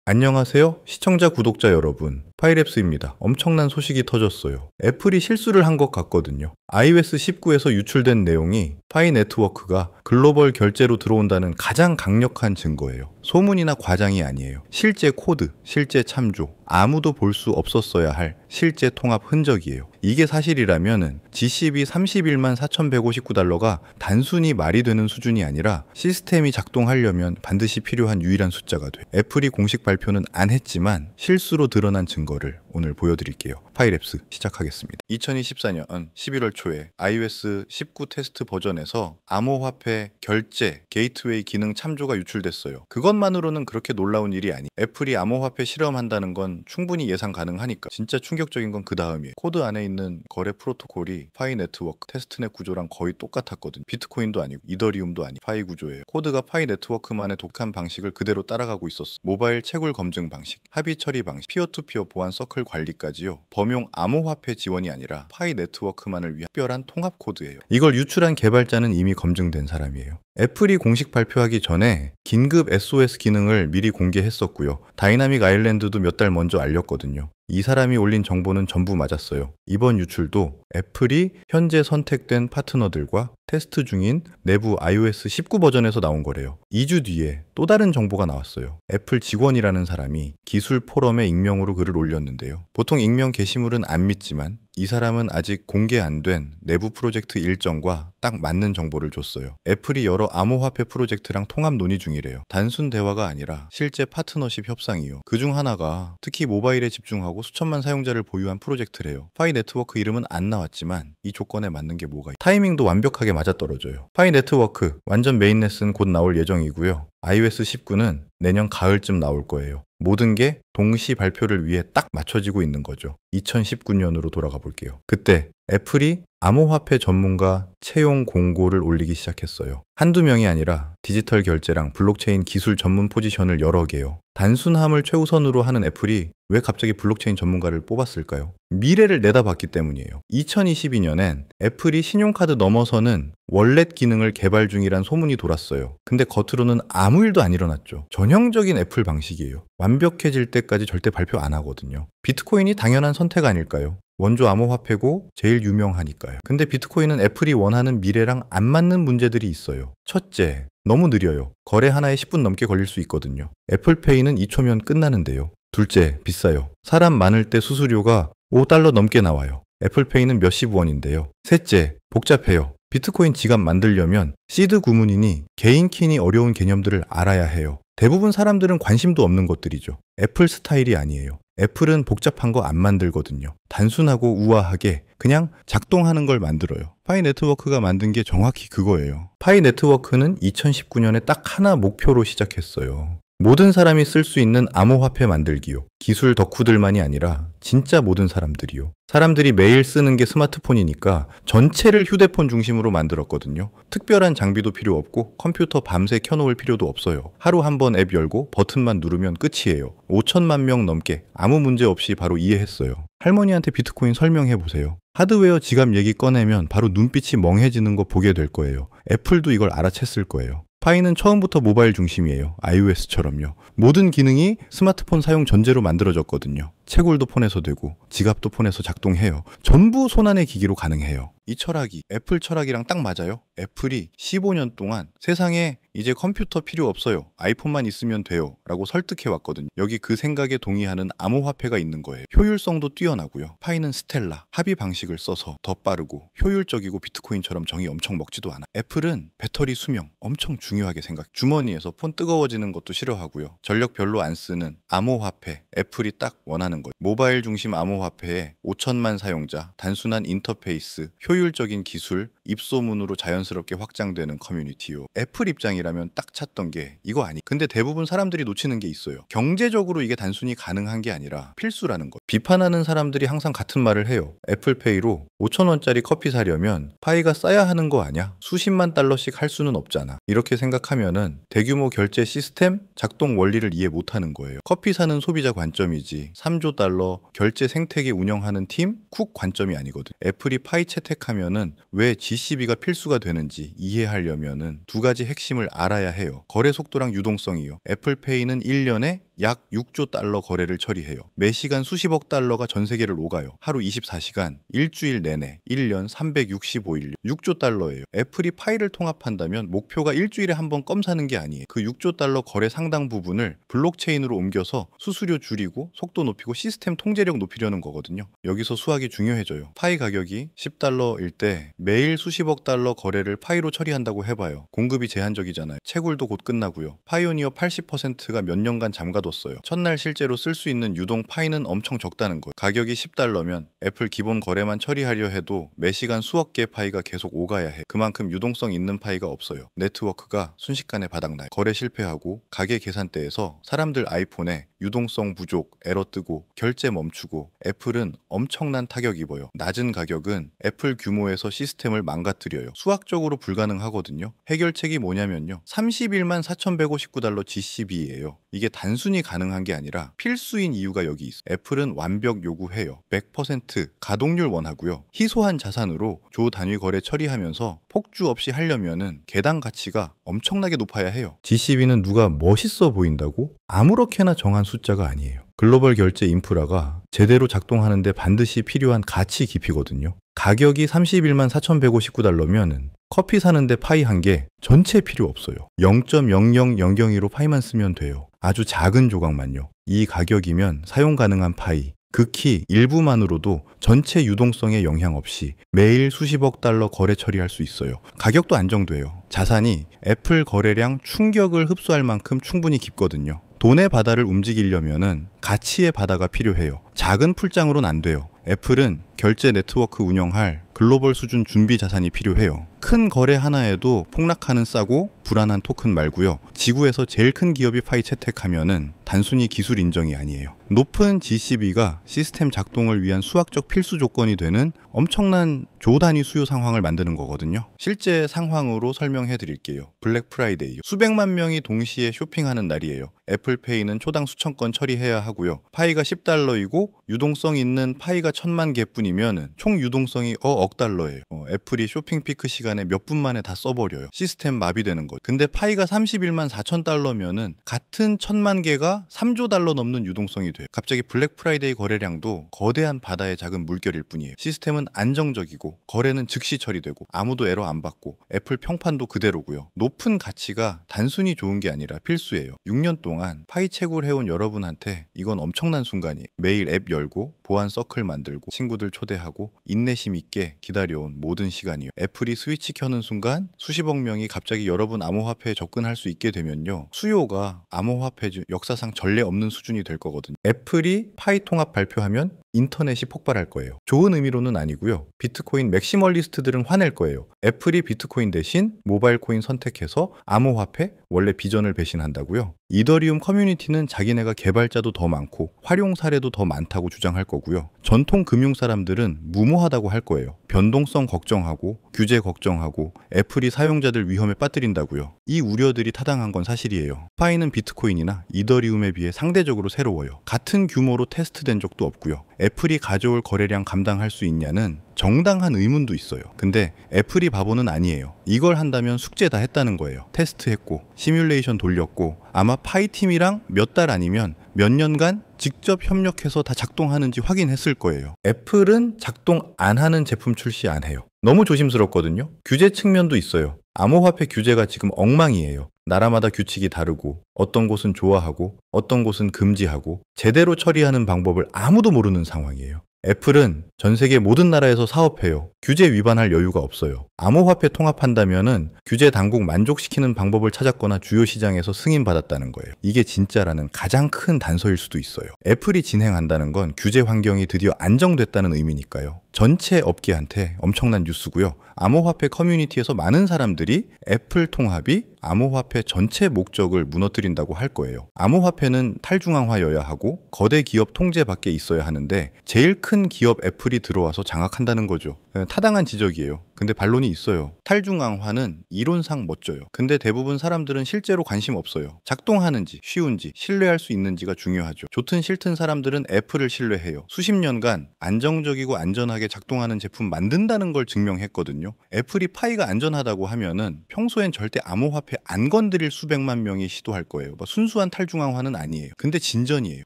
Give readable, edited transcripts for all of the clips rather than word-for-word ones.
안녕하세요. 시청자, 구독자 여러분. 파이랩스입니다. 엄청난 소식이 터졌어요. 애플이 실수를 한 것 같거든요. iOS 19에서 유출된 내용이 파이 네트워크가 글로벌 결제로 들어온다는 가장 강력한 증거예요. 소문이나 과장이 아니에요. 실제 코드, 실제 참조, 아무도 볼 수 없었어야 할 실제 통합 흔적이에요. 이게 사실이라면은 GCB 31만 4,159달러가 단순히 말이 되는 수준이 아니라 시스템이 작동하려면 반드시 필요한 유일한 숫자가 돼. 애플이 공식 발표는 안 했지만 실수로 드러난 증거를 오늘 보여드릴게요. 파이랩스 시작하겠습니다. 2024년 11월 초에 iOS 19 테스트 버전에서 암호화폐 결제 게이트웨이 기능 참조가 유출됐어요. 그것만으로는 그렇게 놀라운 일이 아니. 애플이 암호화폐 실험한다는 건 충분히 예상 가능하니까. 진짜 충격적인 건 그 다음이에요. 코드 안에 있는 거래 프로토콜이 파이 네트워크 테스트넷 구조랑 거의 똑같았거든. 비트코인도 아니고 이더리움도 아니고 파이 구조예요. 코드가 파이 네트워크만의 독한 방식을 그대로 따라가고 있었어. 모바일 채굴 검증 방식, 합의 처리 방식, 피어투피어 보안 서클 관리까지요. 범용 암호화폐 지원이 아니라 파이 네트워크만을 위한 특별한 통합 코드예요. 이걸 유출한 개발자는 이미 검증된 사람이에요. 애플이 공식 발표하기 전에 긴급 SOS 기능을 미리 공개했었고요. 다이나믹 아일랜드도 몇 달 먼저 알렸거든요. 이 사람이 올린 정보는 전부 맞았어요. 이번 유출도 애플이 현재 선택된 파트너들과 테스트 중인 내부 iOS 19 버전에서 나온 거래요. 2주 뒤에 또 다른 정보가 나왔어요. 애플 직원이라는 사람이 기술 포럼에 익명으로 글을 올렸는데요. 보통 익명 게시물은 안 믿지만 이 사람은 아직 공개 안 된 내부 프로젝트 일정과 딱 맞는 정보를 줬어요. 애플이 여러 암호화폐 프로젝트랑 통합 논의 중이래요. 단순 대화가 아니라 실제 파트너십 협상이요. 그중 하나가 특히 모바일에 집중하고 수천만 사용자를 보유한 프로젝트래요. 파이 네트워크 이름은 안 나왔지만 이 조건에 맞는 게 뭐가 타이밍도 완벽하게 맞아떨어져요. 파이 네트워크 완전 메인넷은 곧 나올 예정이고요. iOS 19는 내년 가을쯤 나올 거예요. 모든 게 동시 발표를 위해 딱 맞춰지고 있는 거죠. 2019년으로 돌아가 볼게요. 그때 애플이 암호화폐 전문가 채용 공고를 올리기 시작했어요. 한두 명이 아니라 디지털 결제랑 블록체인 기술 전문 포지션을 여러 개요. 단순함을 최우선으로 하는 애플이 왜 갑자기 블록체인 전문가를 뽑았을까요? 미래를 내다봤기 때문이에요. 2022년엔 애플이 신용카드 넘어서는 월렛 기능을 개발 중이란 소문이 돌았어요. 근데 겉으로는 아무 일도 안 일어났죠. 전형적인 애플 방식이에요. 완벽해질 때까지 절대 발표 안 하거든요. 비트코인이 당연한 선택 아닐까요? 원조 암호화폐고 제일 유명하니까요. 근데 비트코인은 애플이 원하는 미래랑 안 맞는 문제들이 있어요. 첫째, 너무 느려요. 거래 하나에 10분 넘게 걸릴 수 있거든요. 애플페이는 2초면 끝나는데요. 둘째, 비싸요. 사람 많을 때 수수료가 $5 넘게 나와요. 애플페이는 몇십 원인데요. 셋째, 복잡해요. 비트코인 지갑 만들려면 시드 구문이니 개인 키니 어려운 개념들을 알아야 해요. 대부분 사람들은 관심도 없는 것들이죠. 애플 스타일이 아니에요. 애플은 복잡한 거 안 만들거든요. 단순하고 우아하게 그냥 작동하는 걸 만들어요. 파이 네트워크가 만든 게 정확히 그거예요. 파이 네트워크는 2019년에 딱 하나 목표로 시작했어요. 모든 사람이 쓸 수 있는 암호화폐 만들기요. 기술 덕후들만이 아니라 진짜 모든 사람들이요. 사람들이 매일 쓰는 게 스마트폰이니까 전체를 휴대폰 중심으로 만들었거든요. 특별한 장비도 필요 없고 컴퓨터 밤새 켜놓을 필요도 없어요. 하루 한 번 앱 열고 버튼만 누르면 끝이에요. 5천만 명 넘게 아무 문제 없이 바로 이해했어요. 할머니한테 비트코인 설명해보세요. 하드웨어 지갑 얘기 꺼내면 바로 눈빛이 멍해지는 거 보게 될 거예요. 애플도 이걸 알아챘을 거예요. 파이는 처음부터 모바일 중심이에요. iOS처럼요. 모든 기능이 스마트폰 사용 전제로 만들어졌거든요. 채굴도 폰에서 되고 지갑도 폰에서 작동해요. 전부 손안의 기기로 가능해요. 이 철학이 애플 철학이랑 딱 맞아요. 애플이 15년 동안 세상에 이제 컴퓨터 필요 없어요. 아이폰만 있으면 돼요. 라고 설득해왔거든요. 여기 그 생각에 동의하는 암호화폐가 있는 거예요. 효율성도 뛰어나고요. 파이는 스텔라, 합의 방식을 써서 더 빠르고 효율적이고 비트코인처럼 정이 엄청 먹지도 않아. 애플은 배터리 수명 엄청 중요하게 생각. 주머니에서 폰 뜨거워지는 것도 싫어하고요. 전력 별로 안 쓰는 암호화폐. 애플이 딱 원하는 거예요. 모바일 중심 암호화폐에 5천만 사용자, 단순한 인터페이스, 효율적인 기술, 입소문으로 자연스럽게 확장되는 커뮤니티요. 애플 입장이라면 딱 찾던 게 이거 아니. 근데 대부분 사람들이 놓치는 게 있어요. 경제적으로 이게 단순히 가능한 게 아니라 필수라는 거. 비판하는 사람들이 항상 같은 말을 해요. 애플페이로 5,000원짜리 커피 사려면 파이가 싸야 하는 거 아냐? 수십만 달러씩 할 수는 없잖아. 이렇게 생각하면은 대규모 결제 시스템 작동 원리를 이해 못하는 거예요. 커피 사는 소비자 관점이지 3조 달러 결제 생태계 운영하는 팀 쿡 관점이 아니거든. 애플이 파이 채택하면은 왜 GCB가 필수가 되는지 이해하려면은 두 가지 핵심을 알아야 해요. 거래 속도랑 유동성이요. 애플페이는 1년에 약 6조 달러 거래를 처리해요. 매시간 수십억 달러가 전 세계를 오가요. 하루 24시간, 일주일 내내, 1년 365일, 6조 달러예요. 애플이 파일을 통합한다면 목표가 일주일에 한 번 껌 사는 게 아니에요. 그 6조 달러 거래 상당 부분을 블록체인으로 옮겨서 수수료 줄이고 속도 높이고 시스템 통제력 높이려는 거거든요. 여기서 수학이 중요해져요. 파이 가격이 10달러일 때 매일 수십억 달러 거래를 파이로 처리한다고 해봐요. 공급이 제한적이잖아요. 채굴도 곧 끝나고요. 파이오니어 80%가 몇 년간 잠가뒀어요. 첫날 실제로 쓸 수 있는 유동 파이는 엄청 적다는 거예요. 가격이 10달러면 애플 기본 거래만 처리하려 해도 매시간 수억 개의 파이가 계속 오가야 해. 그만큼 유동성 있는 파이가 없어요. 네트워크가 순식간에 바닥나요. 거래 실패하고 가계 계산대에서 사람들 아이폰에 유동성 부족, 에러 뜨고 결제 멈추고 애플은 엄청난 타격 입어요. 낮은 가격은 애플 규모에서 시스템을 망가뜨려요. 수학적으로 불가능하거든요. 해결책이 뭐냐면요. 31만 4,159달러 GCB예요. 이게 단순히 가능한 게 아니라 필수인 이유가 여기 있어요. 애플은 완벽 요구해요. 100% 가동률 원하고요. 희소한 자산으로 조 단위 거래 처리하면서 폭주 없이 하려면은 개당 가치가 엄청나게 높아야 해요. GCB는 누가 멋있어 보인다고 아무렇게나 정한 숫자가 아니에요. 글로벌 결제 인프라가 제대로 작동하는데 반드시 필요한 가치 깊이거든요. 가격이 31만 4,159달러면 커피 사는데 파이 한 개 전체 필요 없어요. 0.00002로 파이만 쓰면 돼요. 아주 작은 조각만요. 이 가격이면 사용 가능한 파이, 극히 일부만으로도 전체 유동성에 영향 없이 매일 수십억 달러 거래 처리할 수 있어요. 가격도 안정돼요. 자산이 애플 거래량 충격을 흡수할 만큼 충분히 깊거든요. 돈의 바다를 움직이려면은 가치의 바다가 필요해요. 작은 풀장으로는 안 돼요. 애플은 결제 네트워크 운영할 글로벌 수준 준비 자산이 필요해요. 큰 거래 하나에도 폭락하는 싸고 불안한 토큰 말고요. 지구에서 제일 큰 기업이 파이 채택하면은 단순히 기술 인정이 아니에요. 높은 GCB가 시스템 작동을 위한 수학적 필수 조건이 되는 엄청난 조 단위 수요 상황을 만드는 거거든요. 실제 상황으로 설명해 드릴게요. 블랙 프라이데이. 수백만 명이 동시에 쇼핑하는 날이에요. 애플페이는 초당 수천 건 처리해야 하고요. 파이가 10달러이고 유동성 있는 파이가 1,000만 개뿐이면 총 유동성이 억 달러예요. 애플이 쇼핑 피크 시간에 몇 분 만에 다 써버려요. 시스템 마비되는 거죠. 근데 파이가 31만 4천 달러면은 같은 1,000만 개가 3조 달러 넘는 유동성이 돼요. 갑자기 블랙 프라이데이 거래량도 거대한 바다의 작은 물결일 뿐이에요. 시스템은 안정적이고 거래는 즉시 처리되고 아무도 에러 안 받고 애플 평판도 그대로고요. 높은 가치가 단순히 좋은 게 아니라 필수예요. 6년 동안 파이 채굴해온 여러분한테 이건 엄청난 순간이에요. 매일 앱 열고 보안 서클 만들고 친구들 초대하고 인내심 있게 기다려온 모든 시간이요. 애플이 스위치 켜는 순간 수십억 명이 갑자기 여러분 암호화폐에 접근할 수 있게 되면요. 수요가 암호화폐 역사상 전례 없는 수준이 될 거거든요. 애플이 파이 통합 발표하면 인터넷이 폭발할 거예요. 좋은 의미로는 아니고요. 비트코인 맥시멀리스트들은 화낼 거예요. 애플이 비트코인 대신 모바일 코인 선택해서 암호화폐 원래 비전을 배신한다고요. 이더리움 커뮤니티는 자기네가 개발자도 더 많고 활용 사례도 더 많다고 주장할 거고요. 전통 금융 사람들은 무모하다고 할 거예요. 변동성 걱정하고 규제 걱정하고 애플이 사용자들 위험에 빠뜨린다고요. 이 우려들이 타당한 건 사실이에요. 파이는 비트코인이나 이더리움에 비해 상대적으로 새로워요. 같은 규모로 테스트된 적도 없고요. 애플이 가져올 거래량 감당할 수 있냐는 정당한 의문도 있어요. 근데 애플이 바보는 아니에요. 이걸 한다면 숙제 다 했다는 거예요. 테스트했고 시뮬레이션 돌렸고 아마 파이 팀이랑 몇 달 아니면 몇 년간 직접 협력해서 다 작동하는지 확인했을 거예요. 애플은 작동 안 하는 제품 출시 안 해요. 너무 조심스럽거든요. 규제 측면도 있어요. 암호화폐 규제가 지금 엉망이에요. 나라마다 규칙이 다르고 어떤 곳은 좋아하고 어떤 곳은 금지하고 제대로 처리하는 방법을 아무도 모르는 상황이에요. 애플은 전 세계 모든 나라에서 사업해요. 규제 위반할 여유가 없어요. 암호화폐 통합한다면은 규제 당국 만족시키는 방법을 찾았거나 주요 시장에서 승인받았다는 거예요. 이게 진짜라는 가장 큰 단서일 수도 있어요. 애플이 진행한다는 건 규제 환경이 드디어 안정됐다는 의미니까요. 전체 업계한테 엄청난 뉴스고요. 암호화폐 커뮤니티에서 많은 사람들이 애플 통합이 암호화폐 전체 목적을 무너뜨린다고 할 거예요. 암호화폐는 탈중앙화여야 하고 거대 기업 통제 밖에 있어야 하는데 제일 큰 기업 애플이 들어와서 장악한다는 거죠. 타당한 지적이에요. 근데 반론이 있어요. 탈중앙화는 이론상 멋져요. 근데 대부분 사람들은 실제로 관심 없어요. 작동하는지, 쉬운지, 신뢰할 수 있는지가 중요하죠. 좋든 싫든 사람들은 애플을 신뢰해요. 수십 년간 안정적이고 안전하게 안전하게 작동하는 제품 만든다는 걸 증명했거든요. 애플이 파이가 안전하다고 하면은 평소엔 절대 암호화폐 안 건드릴 수백만 명이 시도할 거예요. 뭐 순수한 탈중앙화는 아니에요. 근데 진전이에요.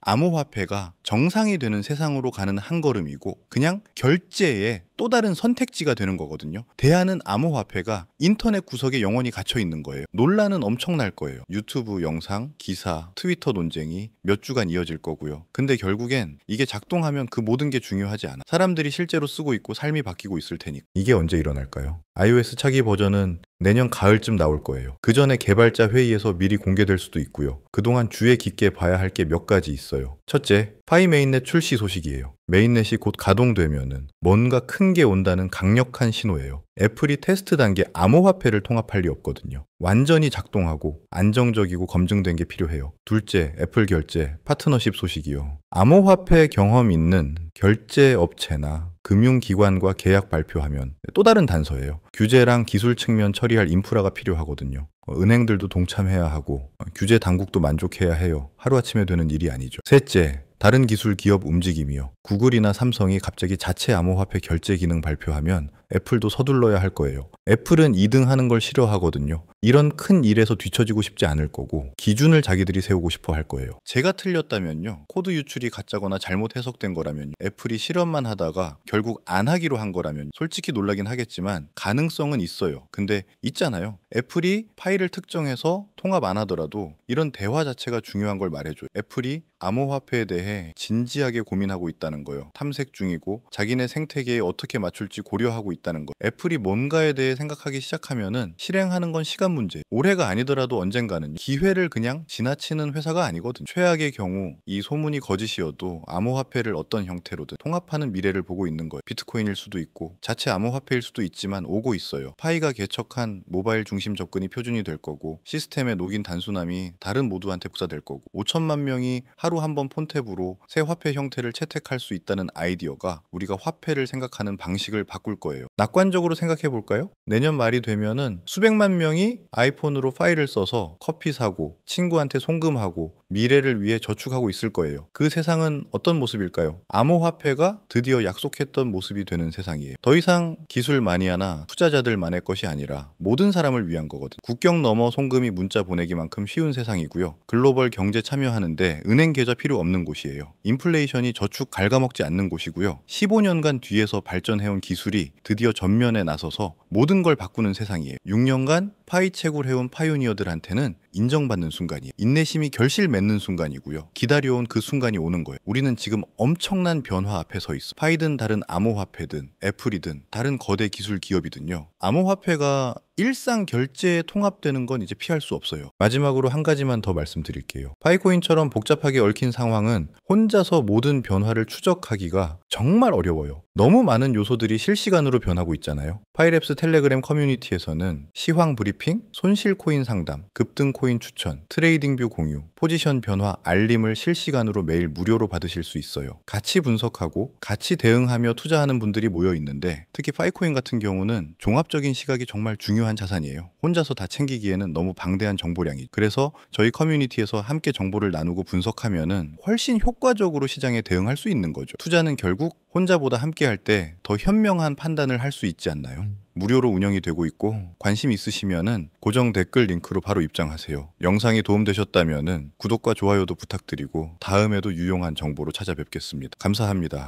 암호화폐가 정상이 되는 세상으로 가는 한 걸음이고 그냥 결제의 또 다른 선택지가 되는 거거든요. 대안은 암호화폐가 인터넷 구석에 영원히 갇혀 있는 거예요. 논란은 엄청날 거예요. 유튜브 영상, 기사, 트위터 논쟁이 몇 주간 이어질 거고요. 근데 결국엔 이게 작동하면 그 모든 게 중요하지 않아. 사람들이 실제로 쓰고 있고 삶이 바뀌고 있을 테니까. 이게 언제 일어날까요? iOS 차기 버전은 내년 가을쯤 나올 거예요. 그 전에 개발자 회의에서 미리 공개될 수도 있고요. 그동안 주의 깊게 봐야 할 게 몇 가지 있어요. 첫째, 파이 메인넷 출시 소식이에요. 메인넷이 곧 가동되면은 뭔가 큰 게 온다는 강력한 신호예요. 애플이 테스트 단계 암호화폐를 통합할 리 없거든요. 완전히 작동하고 안정적이고 검증된 게 필요해요. 둘째, 애플 결제 파트너십 소식이요. 암호화폐 경험 있는 결제 업체나 금융기관과 계약 발표하면 또 다른 단서예요. 규제랑 기술 측면 처리할 인프라가 필요하거든요. 은행들도 동참해야 하고 규제 당국도 만족해야 해요. 하루아침에 되는 일이 아니죠. 셋째, 다른 기술 기업 움직임이요. 구글이나 삼성이 갑자기 자체 암호화폐 결제 기능 발표하면 애플도 서둘러야 할 거예요. 애플은 2등 하는 걸 싫어하거든요. 이런 큰 일에서 뒤처지고 싶지 않을 거고 기준을 자기들이 세우고 싶어 할 거예요. 제가 틀렸다면요. 코드 유출이 가짜거나 잘못 해석된 거라면 애플이 실험만 하다가 결국 안 하기로 한 거라면 솔직히 놀라긴 하겠지만 가능성은 있어요. 근데 있잖아요. 애플이 파일을 특정해서 통합 안 하더라도 이런 대화 자체가 중요한 걸 말해줘요. 애플이 암호화폐에 대해 진지하게 고민하고 있다는 거예요. 탐색 중이고 자기네 생태계에 어떻게 맞출지 고려하고 있다는 거. 애플이 뭔가에 대해 생각하기 시작하면은 실행하는 건 시간 문제. 올해가 아니더라도 언젠가는 기회를 그냥 지나치는 회사가 아니거든. 최악의 경우 이 소문이 거짓이어도 암호화폐를 어떤 형태로든 통합하는 미래를 보고 있는 거예요. 비트코인일 수도 있고 자체 암호화폐일 수도 있지만 오고 있어요. 파이가 개척한 모바일 중심 접근이 표준이 될 거고 시스템에 녹인 단순함이 다른 모두한테 부사될 거고 5천만 명이 하루 한 번 폰탭으로 새 화폐 형태를 채택할 수 있다는 아이디어가 우리가 화폐를 생각하는 방식을 바꿀 거예요. 낙관적으로 생각해 볼까요? 내년 말이 되면은 수백만 명이 아이폰으로 파일을 써서 커피 사고 친구한테 송금하고 미래를 위해 저축하고 있을 거예요. 그 세상은 어떤 모습일까요? 암호화폐가 드디어 약속했던 모습이 되는 세상이에요. 더 이상 기술 마니아나 투자자들만의 것이 아니라 모든 사람을 위한 거거든. 국경 넘어 송금이 문자 보내기만큼 쉬운 세상이고요. 글로벌 경제 참여하는데 은행 계좌 필요 없는 곳이에요. 인플레이션이 저축 갉아먹지 않는 곳이고요. 15년간 뒤에서 발전해온 기술이 드디어 전면에 나서서 모든 걸 바꾸는 세상이에요. 6년간 파이채굴 해온 파이오니어들한테는 인정받는 순간이에요. 인내심이 결실 맺는 순간이고요. 기다려온 그 순간이 오는 거예요. 우리는 지금 엄청난 변화 앞에 서 있어. 파이든 다른 암호화폐든 애플이든 다른 거대 기술 기업이든요. 암호화폐가 일상 결제에 통합되는 건 이제 피할 수 없어요. 마지막으로 한 가지만 더 말씀드릴게요. 파이코인처럼 복잡하게 얽힌 상황은 혼자서 모든 변화를 추적하기가 정말 어려워요. 너무 많은 요소들이 실시간으로 변하고 있잖아요. 파이랩스 텔레그램 커뮤니티에서는 시황 브리핑, 손실 코인 상담, 급등 코인 추천, 트레이딩 뷰 공유, 포지션 변화 알림을 실시간으로 매일 무료로 받으실 수 있어요. 같이 분석하고 같이 대응하며 투자하는 분들이 모여 있는데 특히 파이코인 같은 경우는 종합적인 시각이 정말 중요한 자산이에요. 혼자서 다 챙기기에는 너무 방대한 정보량이. 그래서 저희 커뮤니티에서 함께 정보를 나누고 분석하면은 훨씬 효과적으로 시장에 대응할 수 있는 거죠. 투자는 결국 혼자보다 함께 할 때 더 현명한 판단을 할 수 있지 않나요? 무료로 운영이 되고 있고 관심 있으시면은 고정 댓글 링크로 바로 입장하세요. 영상이 도움되셨다면은 구독과 좋아요도 부탁드리고 다음에도 유용한 정보로 찾아뵙겠습니다. 감사합니다.